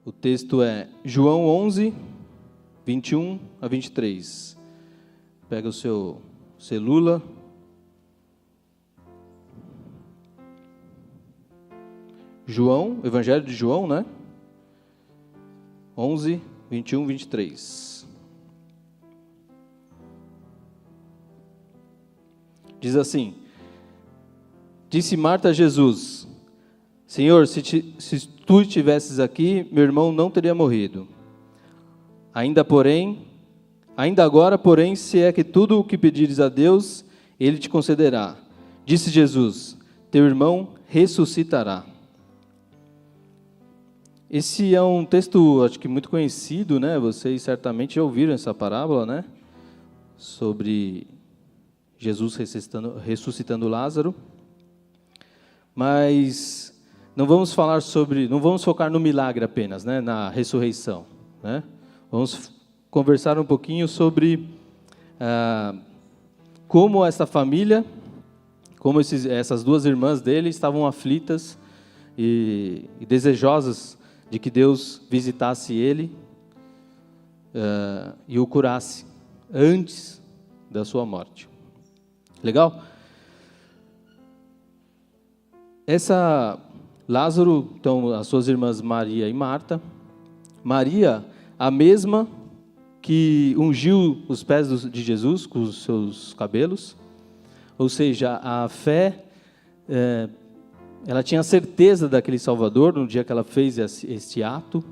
O texto é João 11, 21 a 23. Pega o seu celula. João, Evangelho de João, né? 11, 21, 23. Diz assim: Disse Marta a Jesus: Senhor, se tu estivesses aqui, meu irmão não teria morrido. Ainda agora, porém, se é que tudo o que pedires a Deus, Ele te concederá. Disse Jesus: Teu irmão ressuscitará. Esse é um texto, acho que muito conhecido, né? Vocês certamente já ouviram essa parábola, né? Sobre Jesus ressuscitando Lázaro. Mas não vamos focar no milagre apenas, né? Na ressurreição, né? Vamos conversar um pouquinho sobre como essa família, como essas duas irmãs dele estavam aflitas e desejosas de que Deus visitasse ele e o curasse antes da sua morte. Legal? Lázaro, então, as suas irmãs Maria e Marta. Maria, a mesma que ungiu os pés de Jesus com os seus cabelos. Ou seja, a fé, ela tinha certeza daquele Salvador no dia que ela fez esse ato.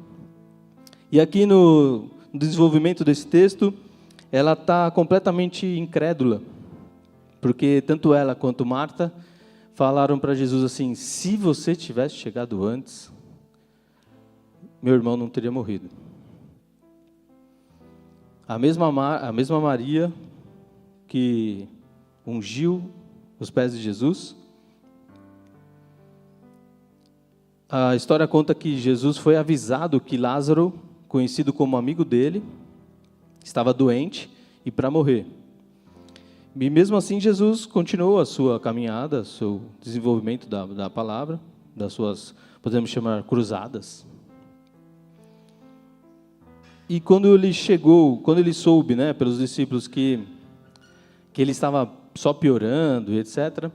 E aqui no desenvolvimento desse texto, ela está completamente incrédula. Porque tanto ela quanto Marta falaram para Jesus assim: se você tivesse chegado antes, meu irmão não teria morrido. A mesma Maria que ungiu os pés de Jesus. A história conta que Jesus foi avisado que Lázaro, conhecido como amigo dele, estava doente e para morrer. E mesmo assim Jesus continuou a sua caminhada, o seu desenvolvimento da palavra, das suas, podemos chamar, cruzadas. E quando ele soube, né, pelos discípulos que ele estava só piorando, etc.,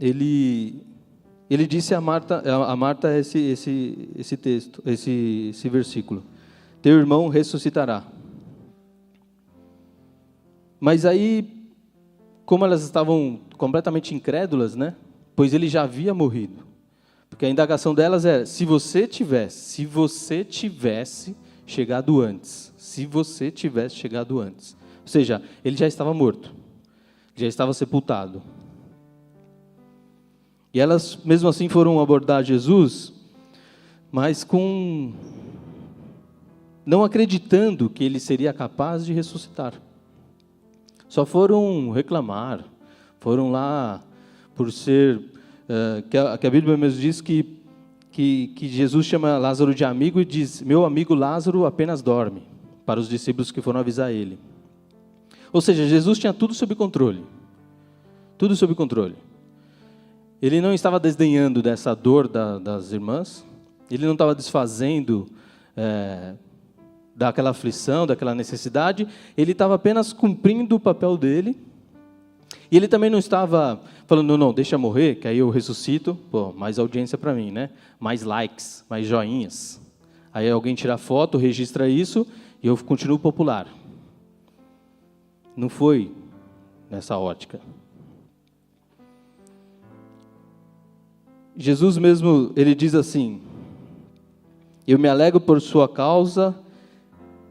ele disse a Marta esse texto, esse versículo: Teu irmão ressuscitará. Mas aí, como elas estavam completamente incrédulas, né? Pois ele já havia morrido. Porque a indagação delas é: se você tivesse chegado antes. Se você tivesse chegado antes. Ou seja, ele já estava morto. Já estava sepultado. E elas, mesmo assim, foram abordar Jesus, mas não acreditando que ele seria capaz de ressuscitar. Só foram reclamar, foram lá por ser, que a Bíblia mesmo diz que Jesus chama Lázaro de amigo e diz: meu amigo Lázaro apenas dorme, para os discípulos que foram avisar ele. Ou seja, Jesus tinha tudo sob controle. Tudo sob controle. Ele não estava desdenhando dessa dor das irmãs, ele não estava desfazendo daquela aflição, daquela necessidade, ele estava apenas cumprindo o papel dele, e ele também não estava falando: não, deixa morrer, que aí eu ressuscito, mais audiência para mim, né? Mais likes, mais joinhas. Aí alguém tira foto, registra isso, e eu continuo popular. Não foi nessa ótica. Jesus mesmo, ele diz assim: eu me alegro por sua causa,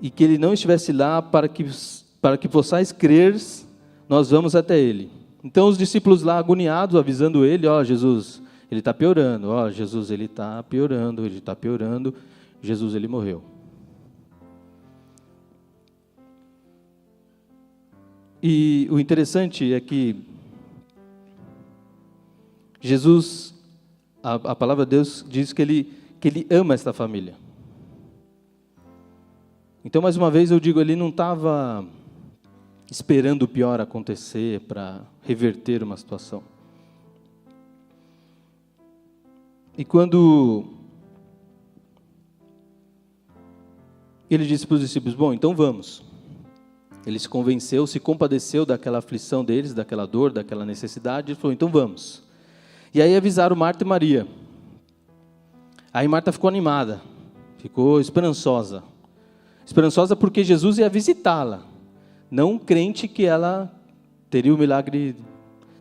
e que ele não estivesse lá para que possais crer, nós vamos até ele. Então os discípulos lá agoniados, avisando ele: Jesus, ele está piorando, Jesus, ele está piorando, Jesus, ele morreu. E o interessante é que Jesus, a palavra de Deus diz que ele ama esta família. Então, mais uma vez eu digo, ele não estava esperando o pior acontecer para reverter uma situação. E quando Ele disse para os discípulos, bom, então vamos. Ele se convenceu, se compadeceu daquela aflição deles, daquela dor, daquela necessidade, e falou, então vamos. E aí avisaram Marta e Maria. Aí Marta ficou animada, ficou esperançosa. Esperançosa porque Jesus ia visitá-la, não crente que ela teria o milagre,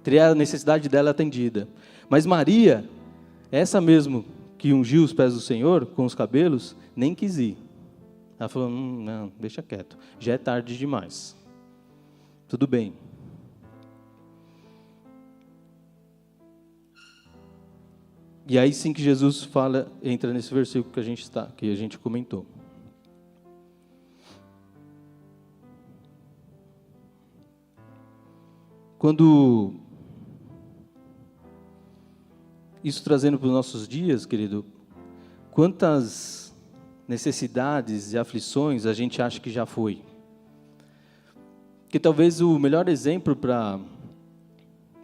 teria a necessidade dela atendida. Mas Maria, essa mesmo que ungiu os pés do Senhor com os cabelos, nem quis ir. Ela falou, não, deixa quieto, já é tarde demais. Tudo bem. E aí sim que Jesus entra nesse versículo que a gente comentou. Quando isso trazendo para os nossos dias, querido, quantas necessidades e aflições a gente acha que já foi? Que talvez o melhor exemplo para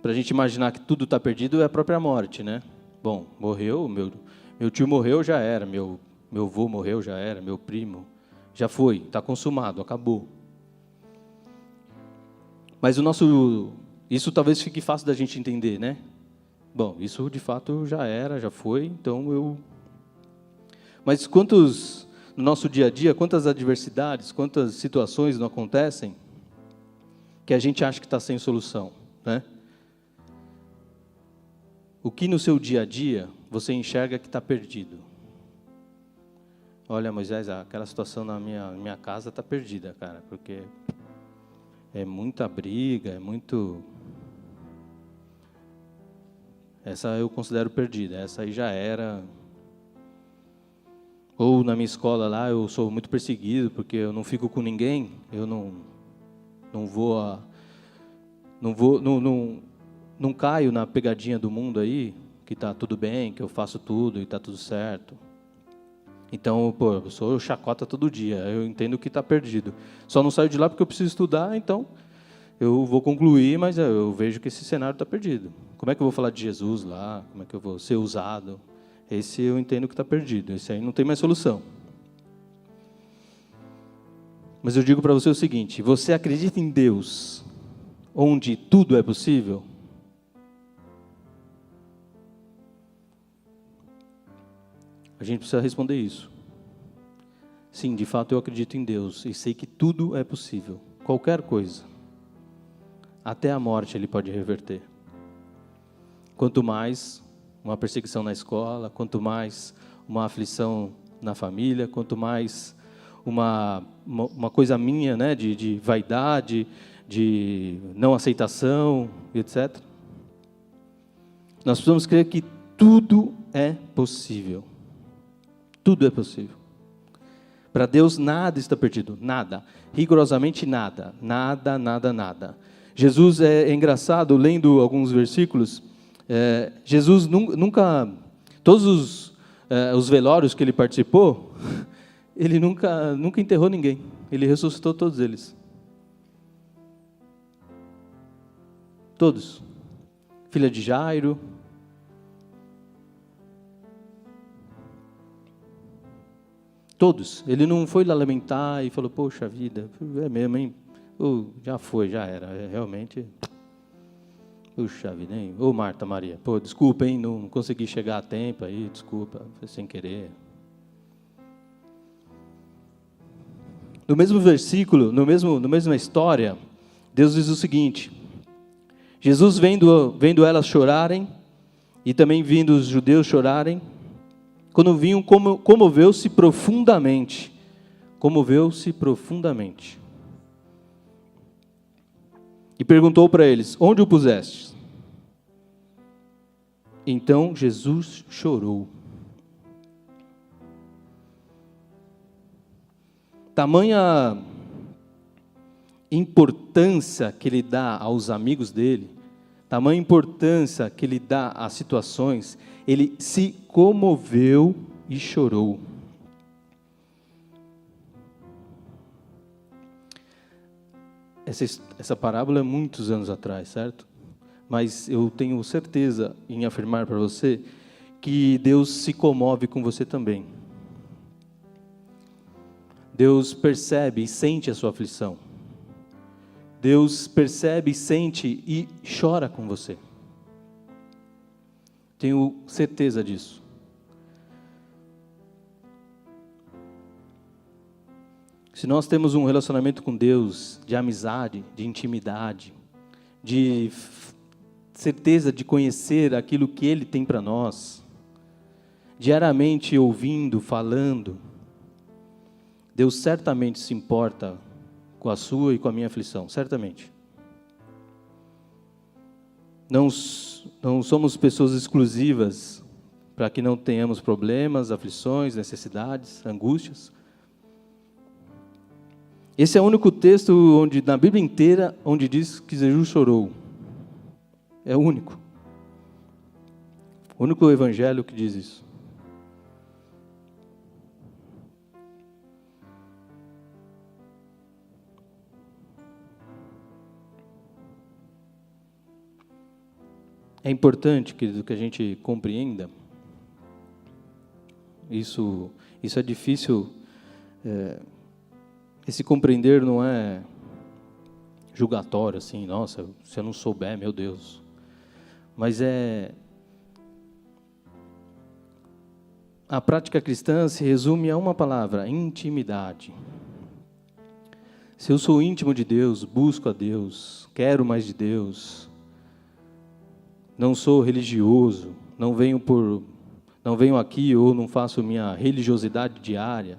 a gente imaginar que tudo está perdido é a própria morte, né? Bom, morreu, meu tio morreu, já era, meu avô morreu, já era, meu primo, já foi, está consumado, acabou. Mas isso talvez fique fácil da gente entender, né? Bom, isso de fato já era, já foi, então Mas no nosso dia a dia, quantas adversidades, quantas situações não acontecem que a gente acha que está sem solução, né? O que no seu dia a dia você enxerga que está perdido? Olha, Moisés, aquela situação na minha casa está perdida, cara, porque é muita briga, é muito... Essa eu considero perdida, essa aí já era. Ou na minha escola lá, eu sou muito perseguido, porque eu não fico com ninguém, eu não caio na pegadinha do mundo aí, que está tudo bem, que eu faço tudo e está tudo certo. Então, eu sou chacota todo dia, eu entendo que está perdido. Só não saio de lá porque eu preciso estudar, então eu vou concluir, mas eu vejo que esse cenário está perdido. Como é que eu vou falar de Jesus lá? Como é que eu vou ser usado? Esse eu entendo que está perdido, esse aí não tem mais solução. Mas eu digo para você o seguinte, você acredita em Deus, onde tudo é possível? A gente precisa responder isso. Sim, de fato eu acredito em Deus e sei que tudo é possível. Qualquer coisa. Até a morte Ele pode reverter. Quanto mais uma perseguição na escola, quanto mais uma aflição na família, quanto mais uma coisa minha, né, de vaidade, de não aceitação, etc. Nós precisamos crer que tudo é possível. Tudo é possível. Para Deus nada está perdido, nada, rigorosamente nada, nada, nada, nada. Jesus é engraçado, lendo alguns versículos, Jesus nunca, todos os velórios que ele participou, ele nunca enterrou ninguém, ele ressuscitou todos eles. Todos. Filha de Jairo. Todos. Ele não foi lá lamentar e falou, poxa vida, é mesmo, hein? Já foi, já era, realmente... Puxa vida, hein? Ô Marta, Maria, desculpa, hein? Não consegui chegar a tempo aí, desculpa, foi sem querer. No mesmo versículo, na mesma história, Deus diz o seguinte, Jesus vendo elas chorarem, e também vindo os judeus chorarem, quando vinham, comoveu-se profundamente. Comoveu-se profundamente. E perguntou para eles, onde o pusestes? Então Jesus chorou. Tamanha importância que ele dá aos amigos dele, tamanha importância que ele dá às situações, ele se comoveu e chorou. Essa parábola é muitos anos atrás, certo? Mas eu tenho certeza em afirmar para você que Deus se comove com você também. Deus percebe e sente a sua aflição. Deus percebe, sente e chora com você. Tenho certeza disso. Se nós temos um relacionamento com Deus, de amizade, de intimidade, de certeza de conhecer aquilo que Ele tem para nós, diariamente ouvindo, falando, Deus certamente se importa com a sua e com a minha aflição, certamente. Não somos pessoas exclusivas para que não tenhamos problemas, aflições, necessidades, angústias. Esse é o único texto na Bíblia inteira onde diz que Jesus chorou. É o único. O único evangelho que diz isso. É importante, querido, que a gente compreenda. Isso é difícil. Esse compreender não é julgatório, assim, nossa, se eu não souber, meu Deus. Mas a prática cristã se resume a uma palavra: intimidade. Se eu sou íntimo de Deus, busco a Deus, quero mais de Deus, não sou religioso, não venho aqui ou não faço minha religiosidade diária,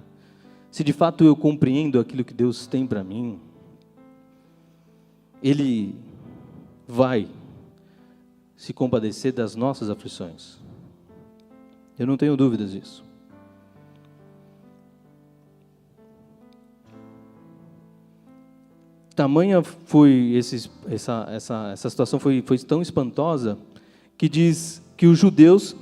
se de fato eu compreendo aquilo que Deus tem para mim, Ele vai se compadecer das nossas aflições. Eu não tenho dúvidas disso. Tamanha foi essa situação foi tão espantosa que diz que os judeus,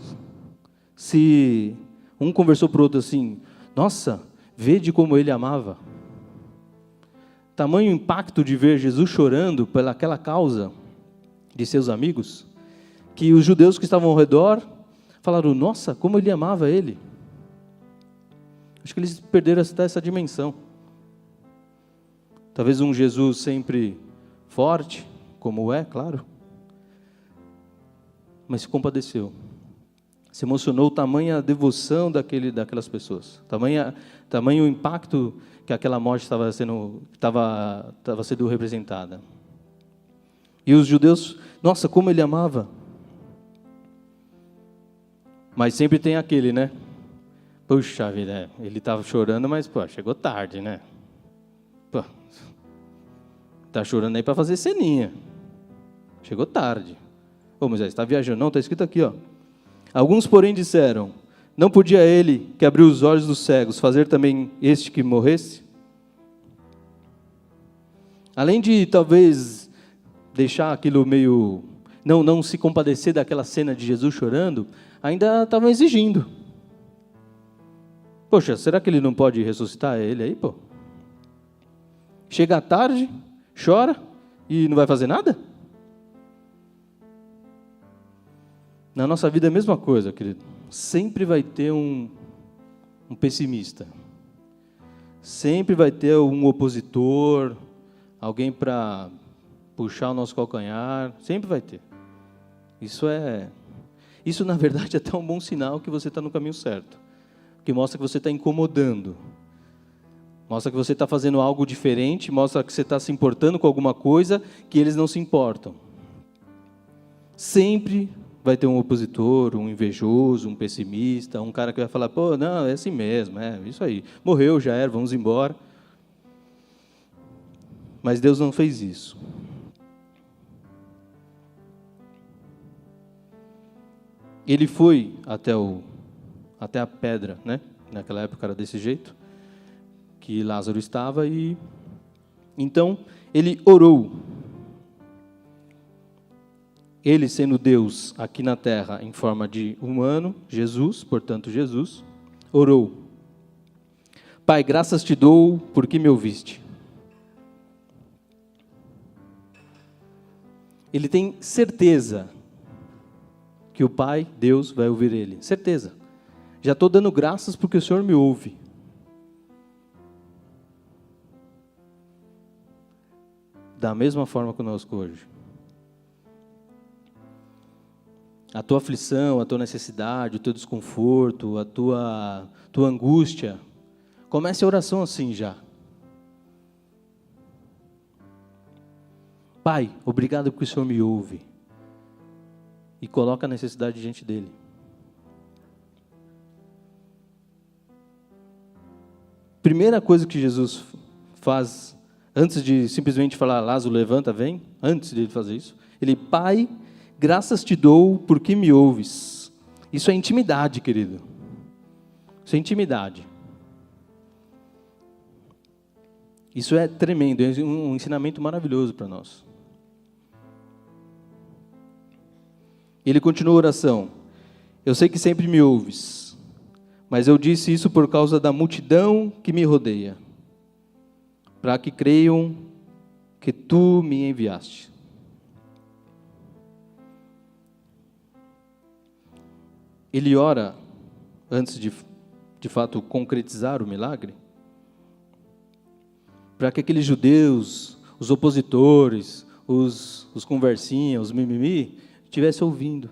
se um conversou para o outro assim, nossa, vede como ele amava. Tamanho impacto de ver Jesus chorando pelaquela causa de seus amigos, que os judeus que estavam ao redor falaram, nossa, como ele amava ele. Acho que eles perderam até essa dimensão. Talvez um Jesus sempre forte, como é, claro, mas se compadeceu. Se emocionou, tamanha a devoção daquelas pessoas, tamanho o impacto que aquela morte estava sendo representada. E os judeus, nossa, como ele amava. Mas sempre tem aquele, né? Puxa vida, ele estava chorando, mas chegou tarde, né? Está chorando aí para fazer ceninha. Chegou tarde. Ô Moisés, está viajando? Não, está escrito aqui, ó. Alguns, porém, disseram, não podia ele, que abriu os olhos dos cegos, fazer também este que morresse? Além de, talvez, deixar aquilo meio... Não se compadecer daquela cena de Jesus chorando, ainda estavam exigindo. Poxa, será que ele não pode ressuscitar ele aí, pô? Chega à tarde, chora e não vai fazer nada? Na nossa vida é a mesma coisa, querido. Sempre vai ter um pessimista. Sempre vai ter um opositor, alguém para puxar o nosso calcanhar. Sempre vai ter. Isso, na verdade, é até um bom sinal que você está no caminho certo. Que mostra que você está incomodando. Mostra que você está fazendo algo diferente, mostra que você está se importando com alguma coisa que eles não se importam. Sempre vai ter um opositor, um invejoso, um pessimista, um cara que vai falar, pô, não, é assim mesmo, é isso aí. Morreu, já era, vamos embora. Mas Deus não fez isso. Ele foi até a pedra, né? Naquela época era desse jeito, que Lázaro estava, e então ele orou. Ele sendo Deus aqui na terra em forma de humano, Jesus, portanto Jesus, orou. Pai, graças te dou porque me ouviste. Ele tem certeza que o Pai, Deus, vai ouvir ele. Certeza. Já estou dando graças porque o Senhor me ouve. da mesma forma conosco hoje. A tua aflição, a tua necessidade, o teu desconforto, a tua angústia, comece a oração assim já. Pai, obrigado porque o Senhor me ouve. E coloca a necessidade diante dele. Primeira coisa que Jesus faz, antes de simplesmente falar, Lázaro, levanta, vem, antes de ele fazer isso, ele, Pai, graças te dou porque me ouves. Isso é intimidade, querido. Isso é intimidade. Isso é tremendo, é um ensinamento maravilhoso para nós. Ele continua a oração. Eu sei que sempre me ouves, mas eu disse isso por causa da multidão que me rodeia, para que creiam que tu me enviaste. Ele ora antes de fato concretizar o milagre, para que aqueles judeus, os opositores, os conversinha, os mimimi, estivessem ouvindo.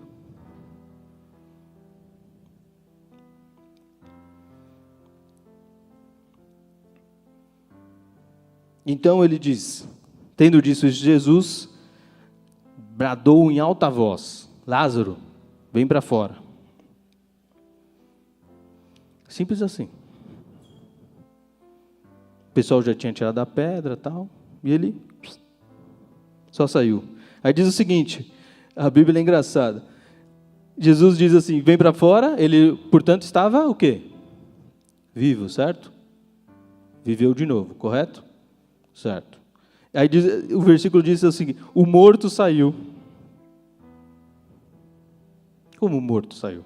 Então ele diz, tendo dito isso, Jesus bradou em alta voz, Lázaro, vem para fora. Simples assim. O pessoal já tinha tirado a pedra e tal, e ele só saiu. Aí diz o seguinte, a Bíblia é engraçada. Jesus diz assim, vem para fora, ele, portanto, estava o quê? Vivo, certo? Viveu de novo, correto? Certo. Aí diz, o versículo diz o seguinte, o morto saiu. Como o morto saiu?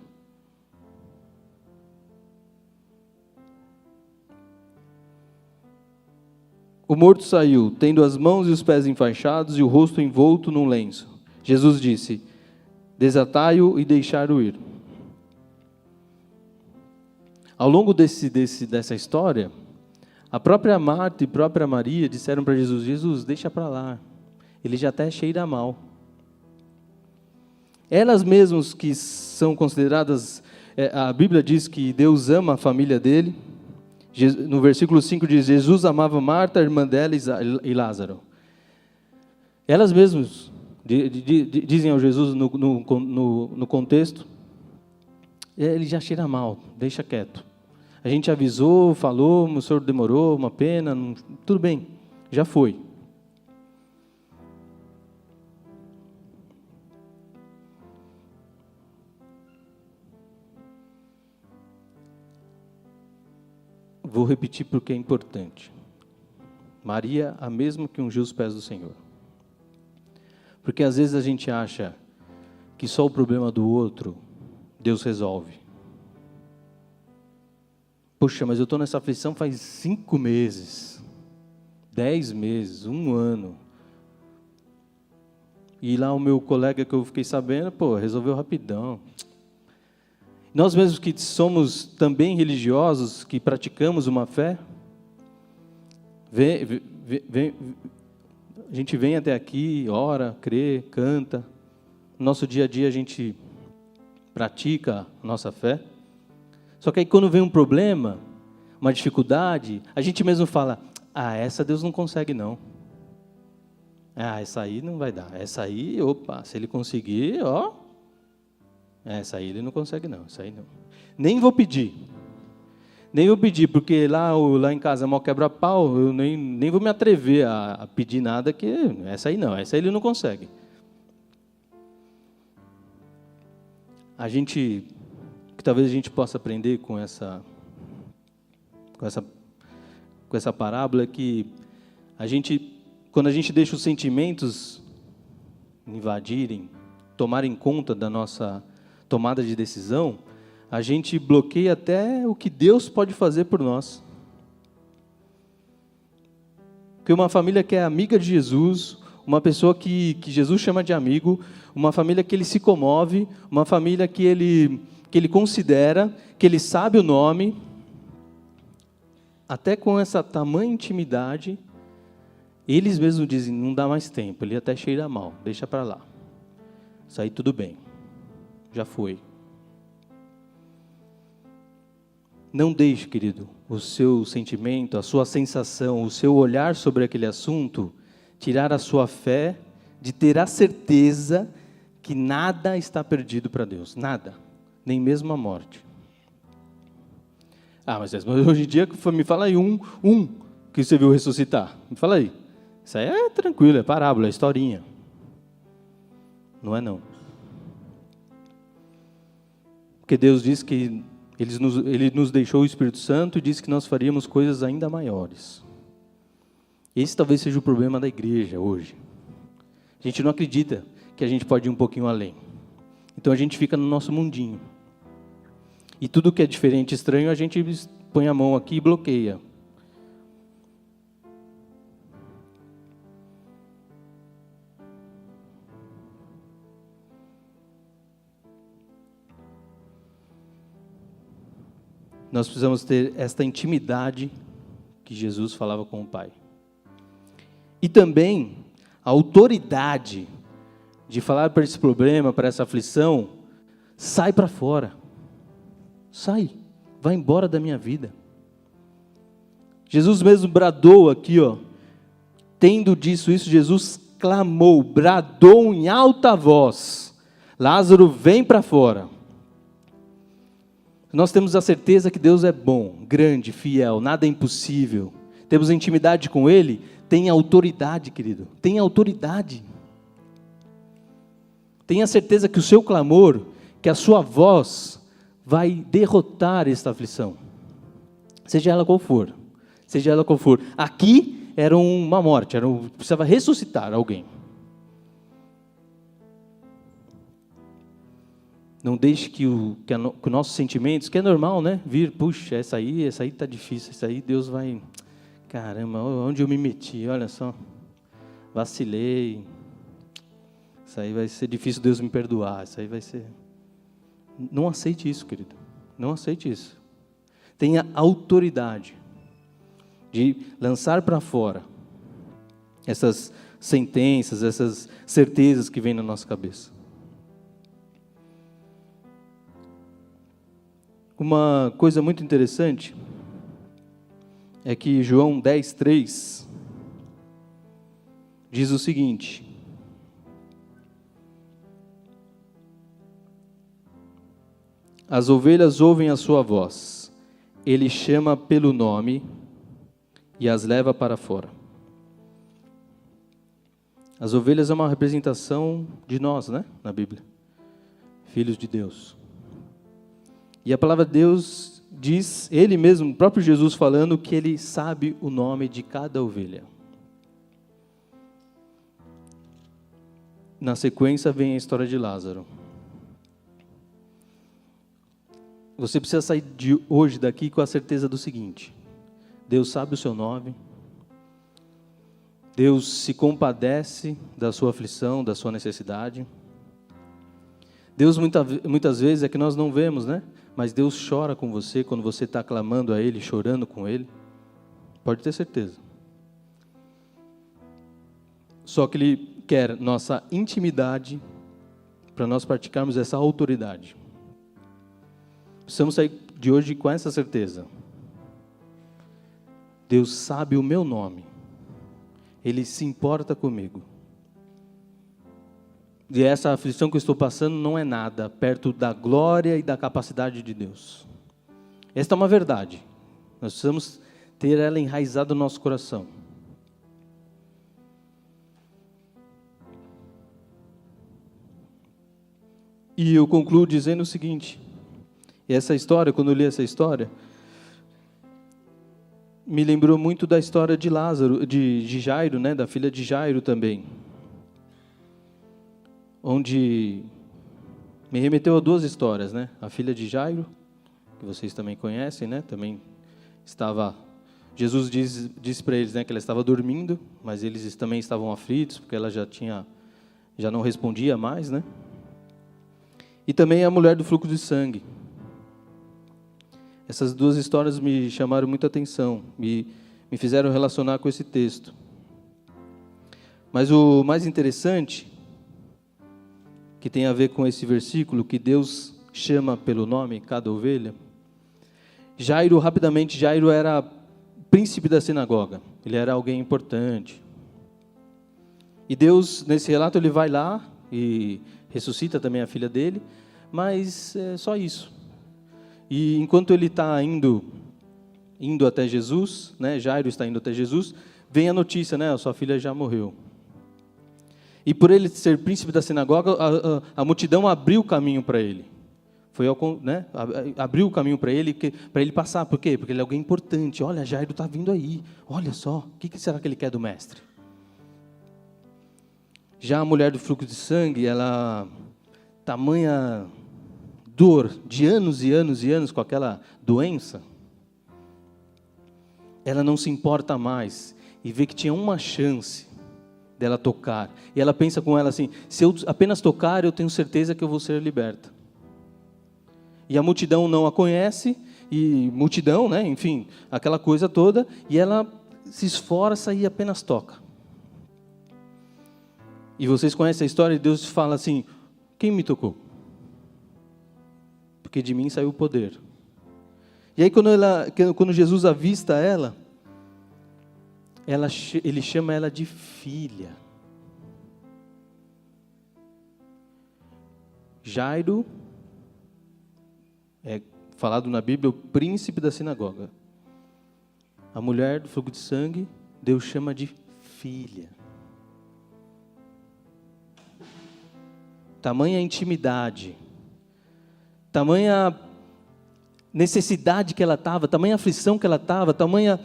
O morto saiu, tendo as mãos e os pés enfaixados e o rosto envolto num lenço. Jesus disse, desatai-o e deixai-o ir. Ao longo dessa história, a própria Marta e a própria Maria disseram para Jesus, Jesus, deixa para lá, ele já até cheira mal. Elas mesmas que são consideradas, a Bíblia diz que Deus ama a família dele. No versículo 5 diz, Jesus amava Marta, a irmã dela e Lázaro. Elas mesmas dizem ao Jesus no contexto, ele já cheira mal, deixa quieto. A gente avisou, falou, o senhor demorou, uma pena, tudo bem, já foi. Vou repetir porque é importante. Maria, a mesma que ungiu os pés do Senhor. Porque às vezes a gente acha que só o problema do outro Deus resolve. Poxa, mas eu estou nessa aflição faz 5 meses, 10 meses, 1 ano. E lá o meu colega que eu fiquei sabendo, resolveu rapidão. Nós mesmos que somos também religiosos, que praticamos uma fé, a gente vem até aqui, ora, crê, canta. No nosso dia a dia a gente pratica a nossa fé. Só que aí quando vem um problema, uma dificuldade, a gente mesmo fala, essa Deus não consegue não. Essa aí não vai dar. Essa aí, se ele conseguir, essa aí ele não consegue não, essa aí não. Nem vou pedir, porque lá em casa mal quebra-pau, eu nem vou me atrever a pedir nada, que essa aí não, essa aí ele não consegue. Que talvez a gente possa aprender com essa parábola, é que quando a gente deixa os sentimentos invadirem, tomarem conta da nossa tomada de decisão, a gente bloqueia até o que Deus pode fazer por nós. Porque uma família que é amiga de Jesus, uma pessoa que Jesus chama de amigo, uma família que ele se comove, uma família que ele considera, que ele sabe o nome, até com essa tamanha intimidade, Eles mesmos dizem, não dá mais tempo, ele até cheira mal, deixa para lá. Isso aí tudo bem, já foi. Não deixe, querido, o seu sentimento, a sua sensação, o seu olhar sobre aquele assunto, tirar a sua fé de ter a certeza que nada está perdido para Deus, nada, nem mesmo a morte. Mas hoje em dia, me fala aí um que você viu ressuscitar, me fala aí. Isso aí é tranquilo, é parábola, é historinha. Não é não. Porque Deus diz que Ele nos deixou o Espírito Santo e disse que nós faríamos coisas ainda maiores. Esse talvez seja o problema da igreja hoje. A gente não acredita que a gente pode ir um pouquinho além. Então a gente fica no nosso mundinho. E tudo que é diferente, estranho, a gente põe a mão aqui e bloqueia. Nós precisamos ter esta intimidade que Jesus falava com o Pai. E também a autoridade de falar para esse problema, para essa aflição, sai para fora. Sai, vai embora da minha vida. Jesus mesmo bradou aqui, tendo disso isso, Jesus clamou, bradou em alta voz, Lázaro, vem para fora. Nós temos a certeza que Deus é bom, grande, fiel, nada é impossível. Temos intimidade com Ele, tem autoridade, querido, tem autoridade. Tenha certeza que o seu clamor, que a sua voz vai derrotar esta aflição. Seja ela qual for, seja ela qual for. Aqui era uma morte, precisava ressuscitar alguém. Não deixe que os nossos sentimentos, que é normal, né? Vir, puxa, essa aí está difícil, essa aí Deus vai... Caramba, onde eu me meti, olha só. Vacilei. Isso aí vai ser difícil Deus me perdoar, isso aí vai ser... Não aceite isso, querido. Não aceite isso. Tenha autoridade de lançar para fora essas sentenças, essas certezas que vêm na nossa cabeça. Uma coisa muito interessante é que João 10:3 diz o seguinte: as ovelhas ouvem a sua voz, ele chama pelo nome e as leva para fora. As ovelhas é uma representação de nós, né, na Bíblia, filhos de Deus. E a palavra de Deus diz, Ele mesmo, o próprio Jesus falando, que Ele sabe o nome de cada ovelha. Na sequência vem a história de Lázaro. Você precisa sair hoje daqui com a certeza do seguinte: Deus sabe o seu nome, Deus se compadece da sua aflição, da sua necessidade. Deus muitas vezes é que nós não vemos, né? Mas Deus chora com você quando você está clamando a Ele, chorando com Ele. Pode ter certeza. Só que Ele quer nossa intimidade para nós praticarmos essa autoridade. Precisamos sair de hoje com essa certeza. Deus sabe o meu nome. Ele se importa comigo. E essa aflição que eu estou passando não é nada perto da glória e da capacidade de Deus. Esta é uma verdade. Nós precisamos ter ela enraizada no nosso coração. E eu concluo dizendo o seguinte: essa história, quando eu li essa história, me lembrou muito da história de Lázaro, de Jairo, né, da filha de Jairo também. Onde me remeteu a duas histórias, né? A filha de Jairo, que vocês também conhecem, né? Também estava... Jesus disse para eles, né, que ela estava dormindo, mas eles também estavam aflitos, porque ela já não respondia mais, né? E também a mulher do fluxo de sangue. Essas duas histórias me chamaram muita atenção, me fizeram relacionar com esse texto. Mas o mais interessante, que tem a ver com esse versículo, que Deus chama pelo nome cada ovelha, Jairo era príncipe da sinagoga, ele era alguém importante. E Deus, nesse relato, ele vai lá e ressuscita também a filha dele, mas é só isso. E enquanto ele está indo até Jesus, né, Jairo está indo até Jesus, vem a notícia, né, a sua filha já morreu. E por ele ser príncipe da sinagoga, a multidão abriu o caminho para ele. Abriu o caminho para ele passar. Por quê? Porque ele é alguém importante. Olha, Jairo está vindo aí. Olha só, o que será que ele quer do mestre? Já a mulher do fluxo de sangue, ela, tamanha dor de anos e anos e anos com aquela doença, ela não se importa mais e vê que tinha uma chance dela tocar. E ela pensa com ela assim, se eu apenas tocar, eu tenho certeza que eu vou ser liberta. E a multidão não a conhece, né, enfim, aquela coisa toda, e ela se esforça e apenas toca. E vocês conhecem a história, e Deus fala assim, quem me tocou? Porque de mim saiu o poder. E aí quando Jesus avista ela, ele chama ela de filha. Jairo é falado na Bíblia o príncipe da sinagoga. A mulher do fluxo de sangue, Deus chama de filha. Tamanha intimidade, tamanha necessidade que ela estava, tamanha aflição que ela estava, tamanha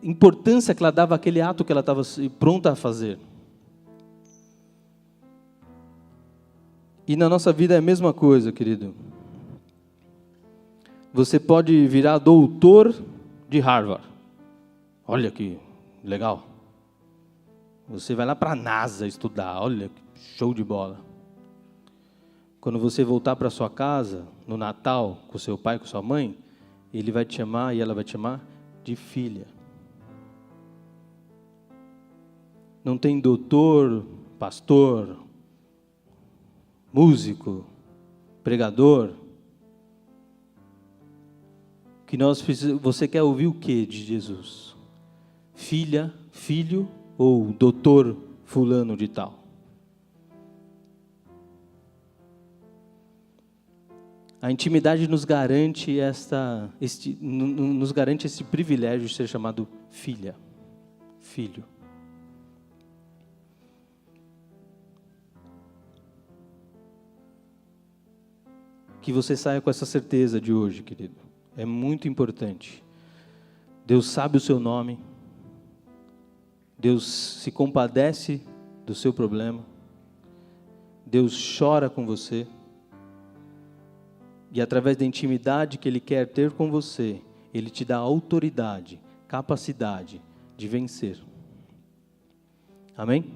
importância que ela dava àquele ato que ela estava pronta a fazer. E na nossa vida é a mesma coisa, querido. Você pode virar doutor de Harvard. Olha que legal. Você vai lá para a NASA estudar. Olha que show de bola. Quando você voltar para sua casa, no Natal, com seu pai, com sua mãe, ele vai te chamar e ela vai te chamar de filha. Não tem doutor, pastor, músico, pregador. Você quer ouvir o que de Jesus? Filha, filho ou doutor fulano de tal? A intimidade nos garante esse privilégio de ser chamado filha, filho. Que você saia com essa certeza de hoje, querido. É muito importante. Deus sabe o seu nome. Deus se compadece do seu problema. Deus chora com você. E através da intimidade que Ele quer ter com você, Ele te dá autoridade, capacidade de vencer. Amém?